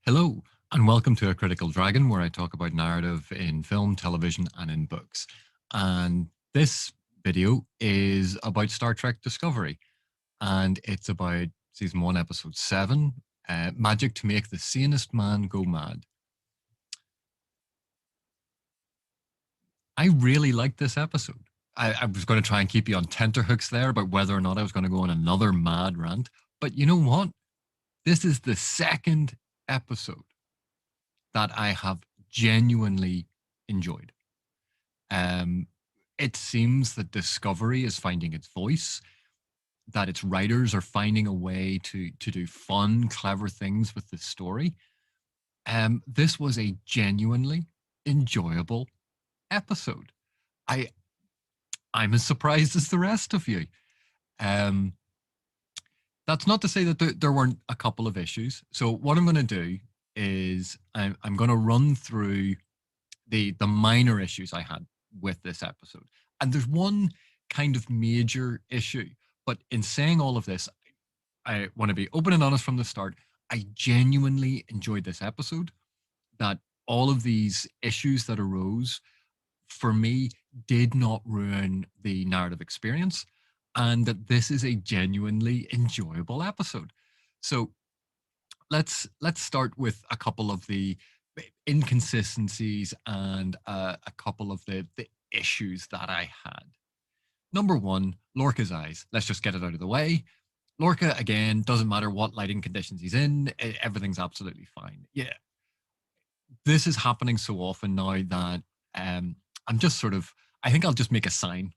Hello, and welcome to A Critical Dragon, where I talk about narrative in film, television, and in books. And this video is about Star Trek Discovery, and it's about season 1, episode 7, Magic to Make the Sanest Man Go Mad. I really liked this episode. I was going to try and keep you on tenterhooks there about whether or not I was going to go on another mad rant. But you know what? This is the second episode that I have genuinely enjoyed. Um, it seems that Discovery is finding its voice, that its writers are finding a way to do fun, clever things with the story. This was a genuinely enjoyable episode. I I'm as surprised as the rest of you. Um, that's not to say that there weren't a couple of issues. So what I'm going to do is I'm going to run through the minor issues I had with this episode. And there's one kind of major issue. But in saying all of this, I want to be open and honest from the start. I genuinely enjoyed this episode. That all of these issues that arose for me did not ruin the narrative experience, and that this is a genuinely enjoyable episode. So let's start with a couple of the inconsistencies and a couple of the issues that I had. Number one, Lorca's eyes. Let's just get it out of the way. Lorca, again, doesn't matter what lighting conditions he's in, everything's absolutely fine. Yeah, this is happening so often now that I'm just sort of, I think I'll just make a sign,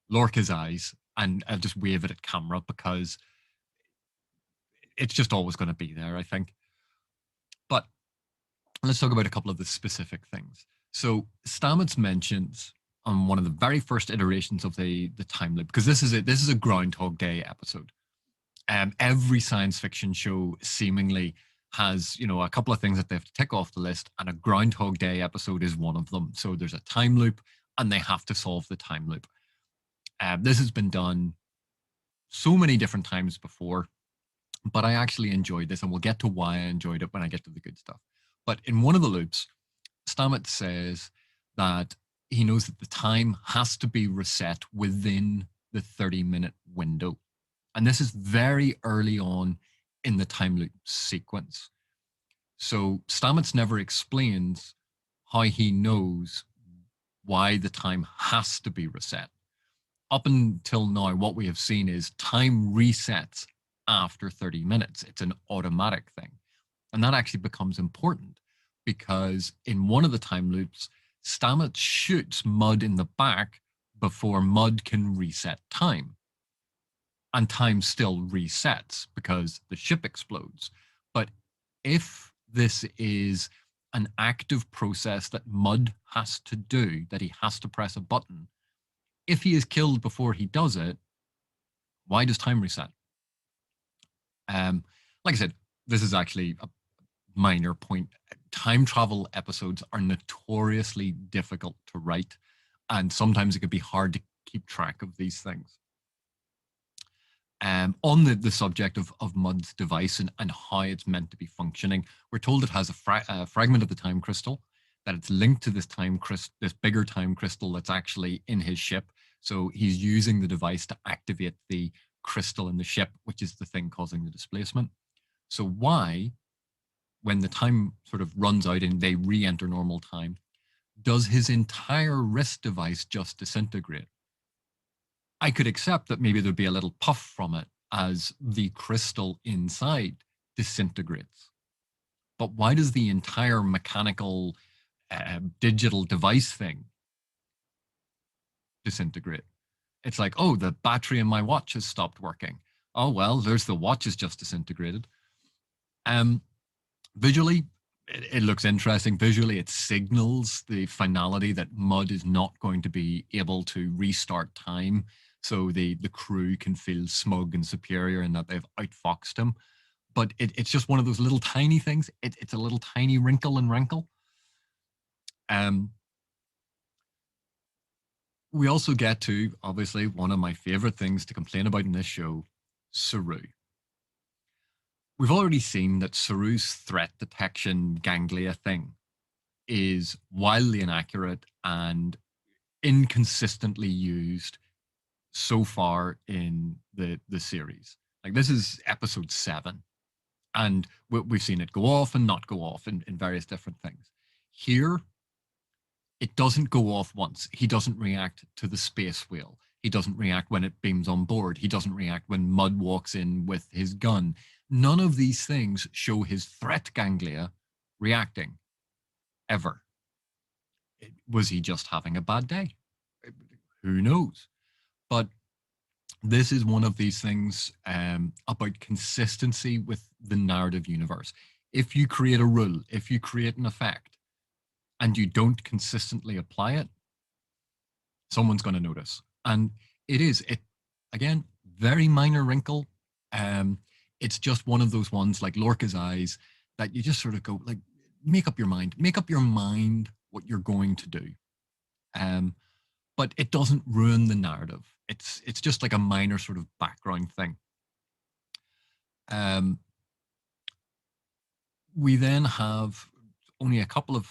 Lorca's eyes, and I'll just wave it at camera because it's just always going to be there, I think. But let's talk about a couple of the specific things. So Stamets mentions on one of the very first iterations of the time loop, because this is a Groundhog Day episode. Every science fiction show seemingly has, you know, a couple of things that they have to tick off the list, and a Groundhog Day episode is one of them. So there's a time loop, and they have to solve the time loop. This has been done so many different times before, but I actually enjoyed this, and we'll get to why I enjoyed it when I get to the good stuff. But in one of the loops, Stamets says that he knows that the time has to be reset within the 30-minute window. And this is very early on in the time loop sequence. So Stamets never explains how he knows why the time has to be reset. Up until now, what we have seen is time resets after 30 minutes. It's an automatic thing. And that actually becomes important because in one of the time loops, Stamets shoots Mudd in the back before Mudd can reset time. And time still resets because the ship explodes. But if this is an active process that Mudd has to do, that he has to press a button, if he is killed before he does it, why does time reset? Like I said, this is actually a minor point. Time travel episodes are notoriously difficult to write, and sometimes it can be hard to keep track of these things. On the subject of Mudd's device and how it's meant to be functioning, we're told it has a fragment of the time crystal, that it's linked to this this bigger time crystal that's actually in his ship. So he's using the device to activate the crystal in the ship, which is the thing causing the displacement. So why, when the time sort of runs out and they re-enter normal time, does his entire wrist device just disintegrate? I could accept that maybe there'd be a little puff from it as the crystal inside disintegrates. But why does the entire mechanical digital device thing disintegrate? It's like, oh, the battery in my watch has stopped working. Oh, well, there's the watch is just disintegrated. Visually, it looks interesting. Visually, it signals the finality that Mudd is not going to be able to restart time, so the crew can feel smug and superior and that they've outfoxed him. But it's just one of those little tiny things. It's a little tiny wrinkle and rankle. We also get to, obviously, one of my favorite things to complain about in this show, Saru. we've already seen that Saru's threat detection ganglia thing is wildly inaccurate and inconsistently used so far in the series. Like this is episode 7, and we've seen it go off and not go off in various different things. Here, it doesn't go off once. He doesn't react to the space wheel. He doesn't react when it beams on board. He doesn't react when Mud walks in with his gun. None of these things show his threat ganglia reacting ever. Was he just having a bad day? Who knows? But this is one of these things about consistency with the narrative universe. If you create a rule, if you create an effect, and you don't consistently apply it, someone's going to notice. And it again, very minor wrinkle. It's just one of those ones like Lorca's eyes that you just sort of go like, make up your mind what you're going to do. But it doesn't ruin the narrative. It's just like a minor sort of background thing. We then have only a couple of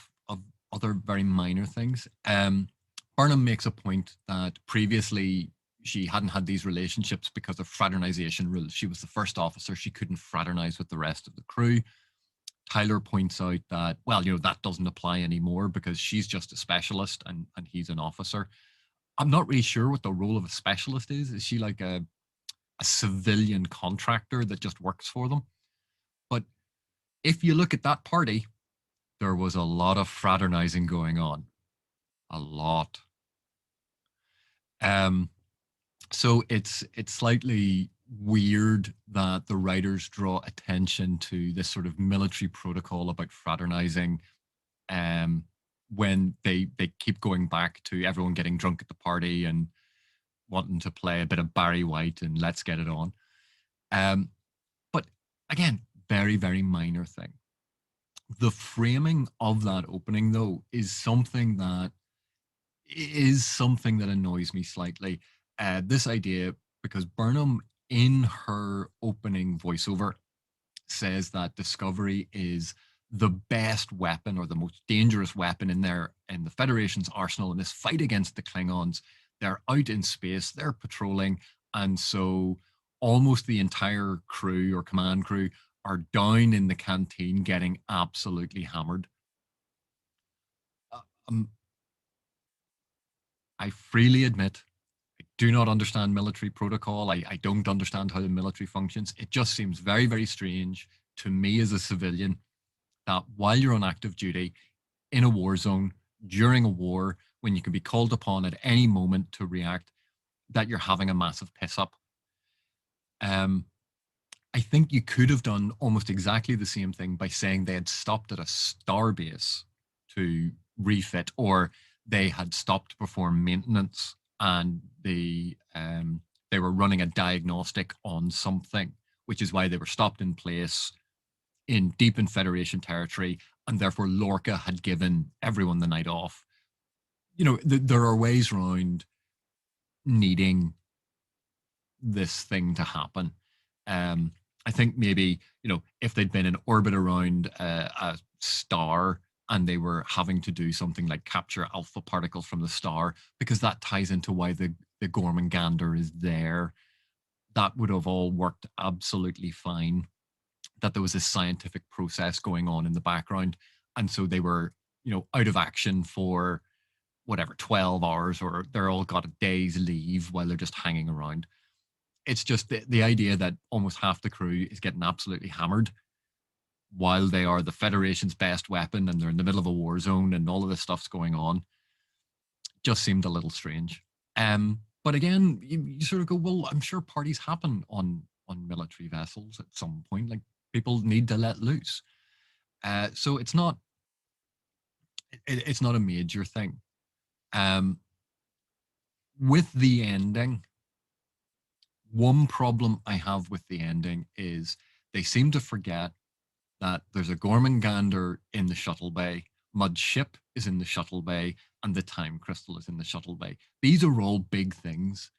other very minor things. Burnham makes a point that previously she hadn't had these relationships because of fraternization rules. She was the first officer. She couldn't fraternize with the rest of the crew. Tyler points out that, well, that doesn't apply anymore because she's just a specialist and he's an officer. I'm not really sure what the role of a specialist is. Is she like a civilian contractor that just works for them? But if you look at that party, there was a lot of fraternizing going on. A lot. So it's slightly weird that the writers draw attention to this sort of military protocol about fraternizing when they keep going back to everyone getting drunk at the party and wanting to play a bit of Barry White and Let's Get It On. But again, very, very minor thing. The framing of that opening, though, is something that annoys me slightly. This idea, because Burnham, in her opening voiceover, says that Discovery is the best weapon or the most dangerous weapon in the Federation's arsenal in this fight against the Klingons. They're out in space, they're patrolling, and so almost the entire crew or command crew are down in the canteen getting absolutely hammered. I freely admit I do not understand military protocol. I don't understand how the military functions. It just seems very, very strange to me as a civilian that while you're on active duty in a war zone during a war, when you can be called upon at any moment to react, that you're having a massive piss up. I think you could have done almost exactly the same thing by saying they had stopped at a star base to refit, or they had stopped to perform maintenance and they were running a diagnostic on something, which is why they were stopped in place in deep in Federation territory, and therefore Lorca had given everyone the night off. There are ways around needing this thing to happen. I think maybe, if they'd been in orbit around a star and they were having to do something like capture alpha particles from the star, because that ties into why the Gormengander is there, that would have all worked absolutely fine. That there was a scientific process going on in the background. And so they were, out of action for whatever, 12 hours, or they're all got a day's leave while they're just hanging around. It's just the idea that almost half the crew is getting absolutely hammered while they are the Federation's best weapon and they're in the middle of a war zone and all of this stuff's going on, just seemed a little strange. But again, you sort of go, well, I'm sure parties happen on military vessels at some point. Like, people need to let loose. So it's not a major thing. With the ending, one problem I have with the ending is they seem to forget that there's a Gormengander in the shuttle bay, Mud's ship is in the shuttle bay, and the time crystal is in the shuttle bay. These are all big things.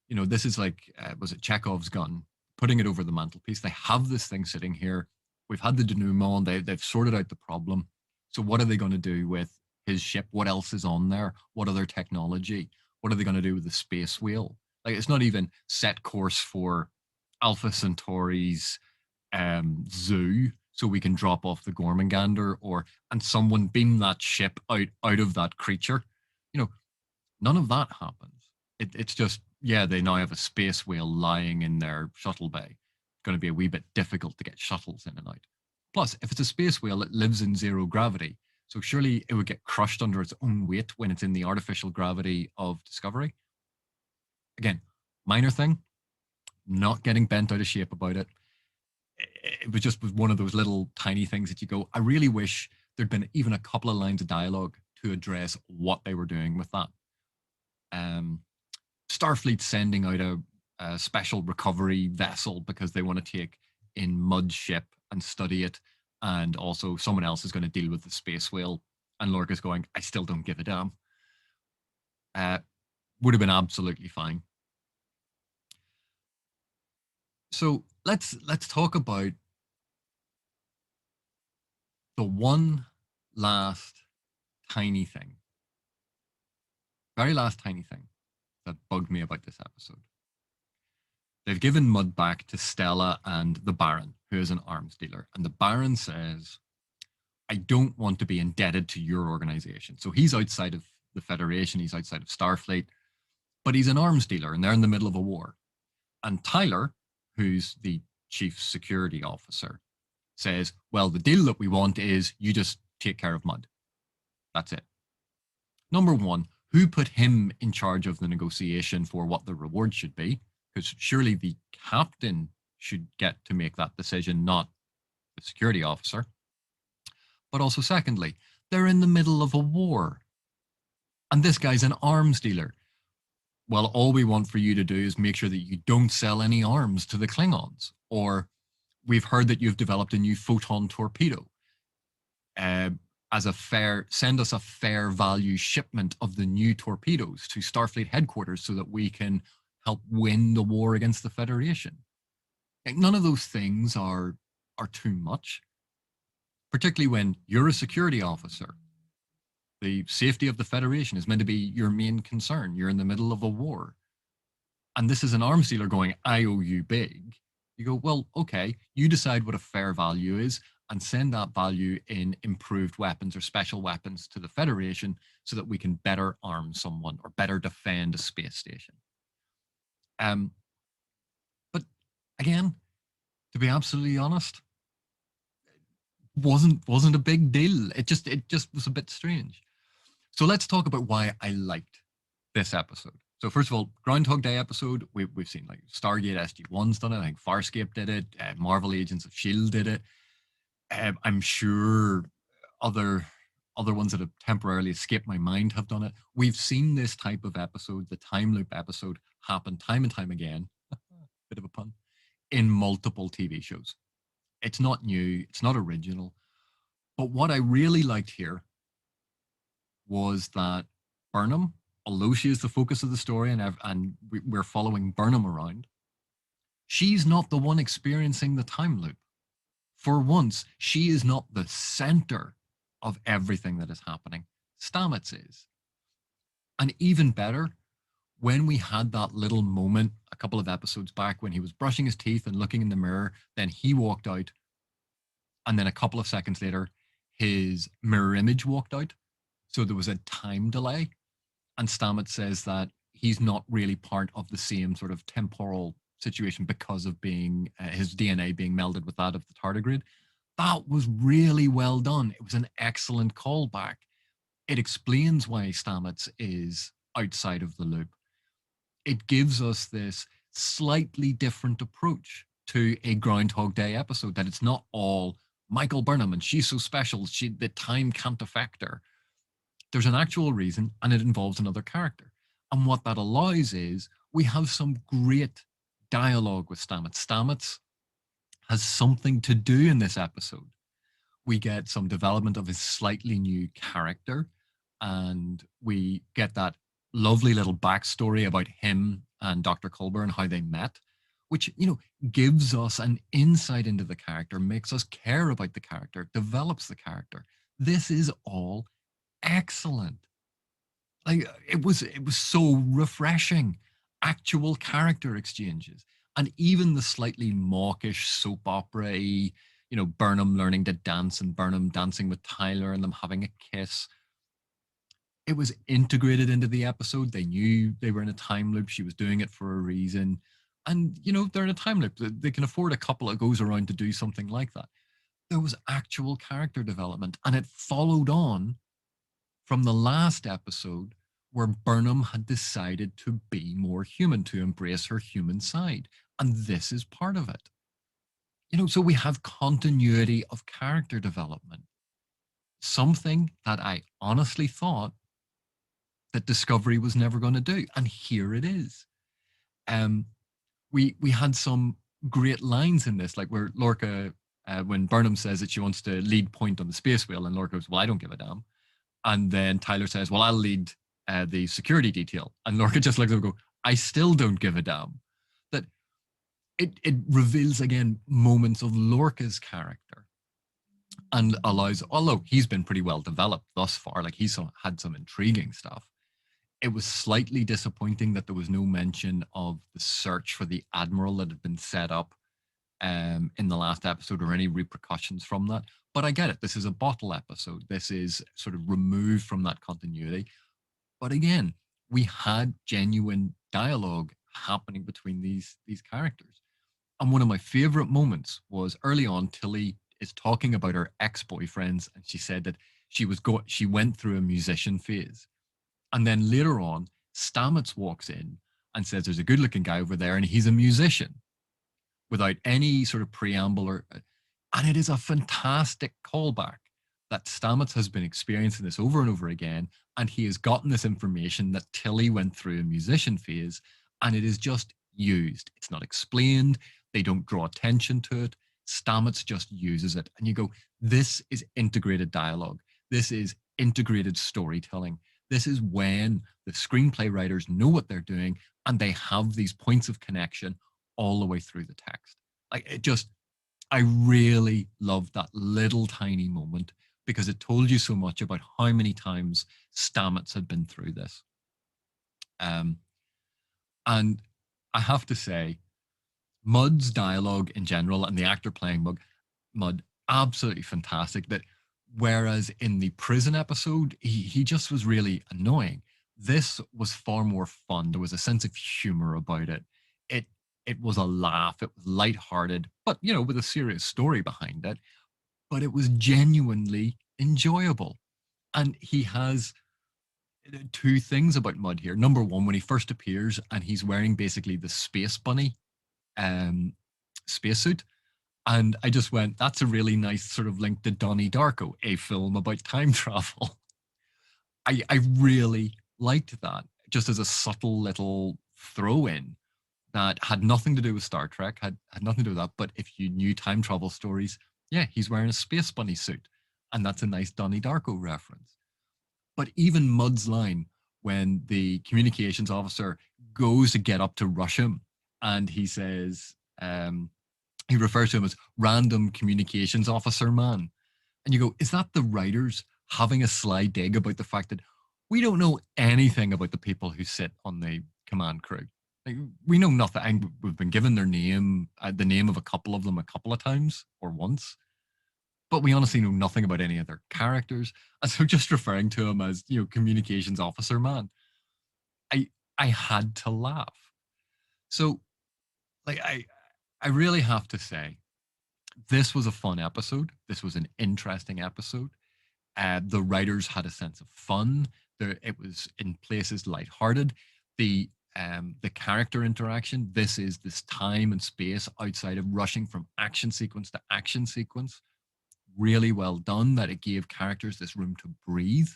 This is like, was it Chekhov's gun? putting it over the mantelpiece. They have this thing sitting here. We've had the denouement. They've sorted out the problem. So what are they going to do with his ship? What else is on there? What other technology? What are they going to do with the space wheel? Like, it's not even set course for Alpha Centauri's zoo, so we can drop off the Gormengander, or and someone beam that ship out of that creature. You know, none of that happens. It's just, yeah, they now have a space whale lying in their shuttle bay. It's going to be a wee bit difficult to get shuttles in and out. Plus, if it's a space whale, it lives in zero gravity. So surely it would get crushed under its own weight when it's in the artificial gravity of Discovery. Again, minor thing, not getting bent out of shape about it. It was just one of those little tiny things that you go, I really wish there'd been even a couple of lines of dialogue to address what they were doing with that. Starfleet sending out a special recovery vessel because they want to take in Mud's ship and study it, and also someone else is going to deal with the space whale, and Lorca's going, I still don't give a damn. Would have been absolutely fine. So let's talk about the one last tiny thing, very last tiny thing that bugged me about this episode. They've given Mud back to Stella and the Baron, who is an arms dealer. And the Baron says, I don't want to be indebted to your organization. So he's outside of the Federation, he's outside of Starfleet, but he's an arms dealer and they're in the middle of a war. And Tyler, who's the chief security officer, says, well, the deal that we want is you just take care of Mud. That's it. Number one, who put him in charge of the negotiation for what the reward should be? Because surely the captain should get to make that decision, not the security officer. But also, secondly, they're in the middle of a war. And this guy's an arms dealer. Well, all we want for you to do is make sure that you don't sell any arms to the Klingons. Or we've heard that you've developed a new photon torpedo. Send us a fair value shipment of the new torpedoes to Starfleet headquarters so that we can help win the war against the Federation. Like, none of those things are too much, particularly when you're a security officer. The safety of the Federation is meant to be your main concern. You're in the middle of a war. And this is an arms dealer going, I owe you big. You go, well, okay, you decide what a fair value is and send that value in improved weapons or special weapons to the Federation so that we can better arm someone or better defend a space station. But again, to be absolutely honest, wasn't a big deal. It just was a bit strange. So let's talk about why I liked this episode. So first of all, Groundhog Day episode, we've seen like Stargate SG-1's done it. I think Farscape did it. Marvel Agents of S.H.I.E.L.D. did it. I'm sure other ones that have temporarily escaped my mind have done it. We've seen this type of episode, the time loop episode, happen time and time again. Bit of a pun. In multiple TV shows. It's not new. It's not original. But what I really liked here was that Burnham, although she is the focus of the story and we're following Burnham around, she's not the one experiencing the time loop. For once, she is not the center of everything that is happening. Stamets is. And even better, when we had that little moment a couple of episodes back when he was brushing his teeth and looking in the mirror, then he walked out. And then a couple of seconds later, his mirror image walked out. So there was a time delay. And Stamets says that he's not really part of the same sort of temporal situation because of being his DNA being melded with that of the tardigrade. That was really well done. It was an excellent callback. It explains why Stamets is outside of the loop. It gives us this slightly different approach to a Groundhog Day episode, that it's not all Michael Burnham and she's so special, the time can't affect her. There's an actual reason, and it involves another character. And what that allows is we have some great dialogue with Stamets. Stamets has something to do in this episode. We get some development of his slightly new character, and we get that lovely little backstory about him and Dr. Culber and how they met. which, gives us an insight into the character, makes us care about the character, develops the character. This is all excellent. Like it was so refreshing. Actual character exchanges. And even the slightly mawkish soap opera, Burnham learning to dance and Burnham dancing with Tyler and them having a kiss. It was integrated into the episode. They knew they were in a time loop. She was doing it for a reason. And, they're in a time loop. They can afford a couple of goes around to do something like that. There was actual character development. And it followed on from the last episode where Burnham had decided to be more human, to embrace her human side. And this is part of it. So we have continuity of character development. Something that I honestly thought that Discovery was never going to do. And here it is. We had some great lines in this, like where Lorca, when Burnham says that she wants to lead point on the space wheel, and Lorca goes, well, I don't give a damn. And then Tyler says, well, I'll lead the security detail. And Lorca just looks at him and go, I still don't give a damn. That it reveals again moments of Lorca's character and allows, although he's been pretty well developed thus far, like he's had some intriguing stuff. It was slightly disappointing that there was no mention of the search for the admiral that had been set up in the last episode or any repercussions from that. But I get it. This is a bottle episode. This is sort of removed from that continuity. But again, we had genuine dialogue happening between these characters. And one of my favorite moments was early on, Tilly is talking about her ex-boyfriends, and she said that she went through a musician phase. And then later on, Stamets walks in and says, there's a good looking guy over there and he's a musician, without any sort of preamble and it is a fantastic callback that Stamets has been experiencing this over and over again. And he has gotten this information that Tilly went through a musician phase, and it is just used. It's not explained. They don't draw attention to it. Stamets just uses it. And you go, this is integrated dialogue. This is integrated storytelling. This is when the screenplay writers know what they're doing and they have these points of connection all the way through the text. I really loved that little tiny moment because it told you so much about how many times Stamets had been through this. And I have to say, Mudd's dialogue in general and the actor playing Mudd, absolutely fantastic. That whereas in the prison episode, he just was really annoying. This was far more fun. There was a sense of humor about it. It was a laugh. It was lighthearted, but with a serious story behind it. But it was genuinely enjoyable. And he has two things about Mudd here. Number one, when he first appears and he's wearing basically the Space Bunny spacesuit. And I just went, that's a really nice sort of link to Donnie Darko, a film about time travel. I really liked that, just as a subtle little throw in that had nothing to do with Star Trek, had nothing to do with that. But if you knew time travel stories, yeah, he's wearing a Space Bunny suit. And that's a nice Donnie Darko reference. But even Mudd's line, when the communications officer goes to get up to rush him, and he says, he refers to him as random communications officer man. And you go, is that the writers having a sly dig about the fact that we don't know anything about the people who sit on the command crew? Like, we know nothing. We've been given their name, the name of a couple of them a couple of times or once, but we honestly know nothing about any of their characters. And so just referring to him as, communications officer man, I had to laugh. So like, I really have to say, this was a fun episode. This was an interesting episode. The writers had a sense of fun. It was in places lighthearted. The character interaction. This is this time and space outside of rushing from action sequence to action sequence. Really well done. That it gave characters this room to breathe,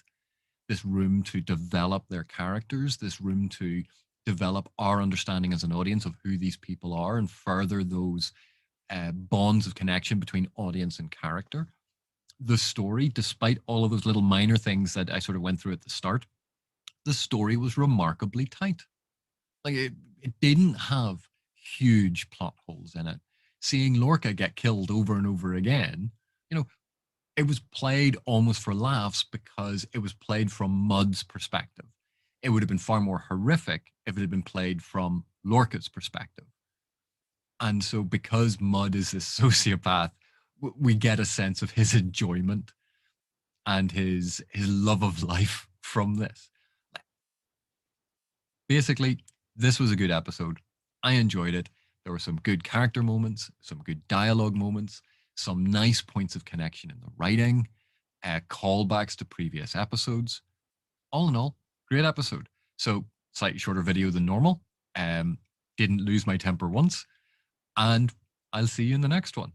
this room to develop their characters, this room to develop our understanding as an audience of who these people are and further those bonds of connection between audience and character. The story, despite all of those little minor things that I sort of went through at the start, the story was remarkably tight. Like it didn't have huge plot holes in it. Seeing Lorca get killed over and over again, you know, it was played almost for laughs because it was played from Mud's perspective. It would have been far more horrific if it had been played from Lorca's perspective. And so, because Mud is this sociopath, we get a sense of his enjoyment and his love of life from this. Basically, this was a good episode. I enjoyed it. There were some good character moments, some good dialogue moments, some nice points of connection in the writing, callbacks to previous episodes. All in all, great episode. So, slightly shorter video than normal. Didn't lose my temper once. And I'll see you in the next one.